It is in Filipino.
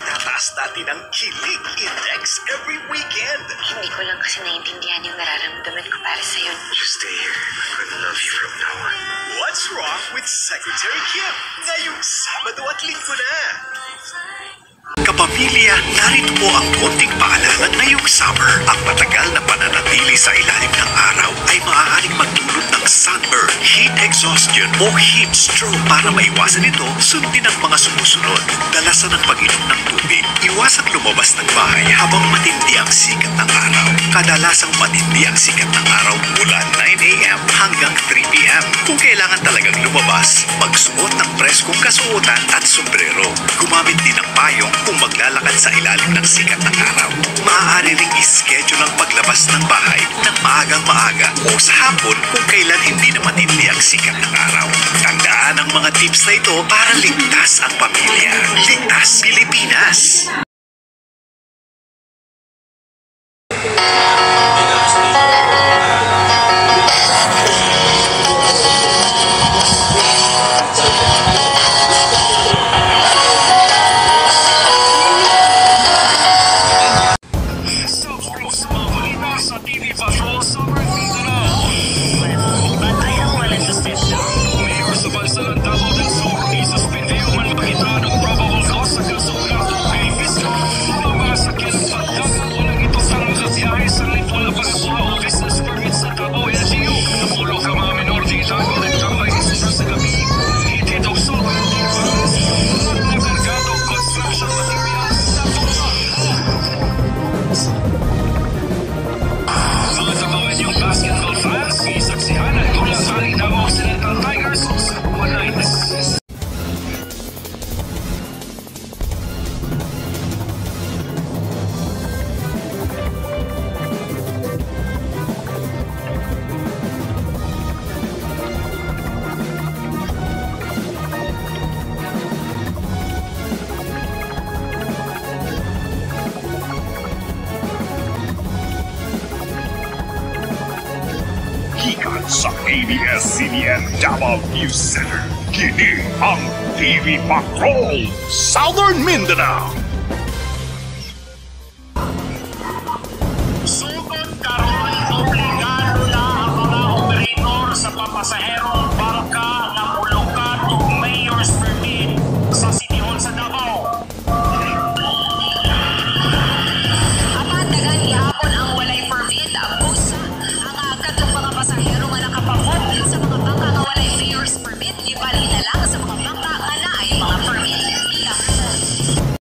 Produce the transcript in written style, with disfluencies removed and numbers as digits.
Tataas natin ang Kilig Index every weekend. Hindi ko lang kasi naiintindihan yung nararamdaman ko para sa'yo. Just stay here. I'm gonna love you from now on. What's wrong with Secretary Kim? Ngayong Sabado at Linggo na. Kapamilya, narito po ang konting paalala ngayong summer. Ang matagal na pananatili sa ilalim ng araw ay maaaring magdulot ng sunburn, heat exhaustion o heat stroke. Para maiwasan ito, sundin ang mga sumusunod. Dalasan ang pag-inom ng tubig. Iwasang lumabas ng bahay habang matindi ang sikat ng araw. Kadalasang matindi ang sikat ng araw mula 9 a.m. hanggang 3 p.m. Kung kailangan talagang lumabas, magsuot ng preskong kasuotan at sombrero. Gumamit din ng payong kung maglalakad sa ilalim ng sikat ng araw. Maaari ring ischedule ang paglabas ng bahay ng maagang-maaga o sa hapon kung kailan hindi na matindi ang sikat ng araw. Tandaan ang mga tips na ito para ligtas ang pamilya. Ligtas Pilipinas! Sa ABS-CBN Davao News Center, kini ang TV Patrol Southern Mindanao. Sugod karon, obligado na ang mga operator sa papasaherong bangka na mulukat o mayor's permit sa City Hall sa Davao. Apan dagan ihapon ang walay permit, busa ang agad ng mga pasahero nga nakapahod sa mga bangka nga walay mayor's permit, ibalita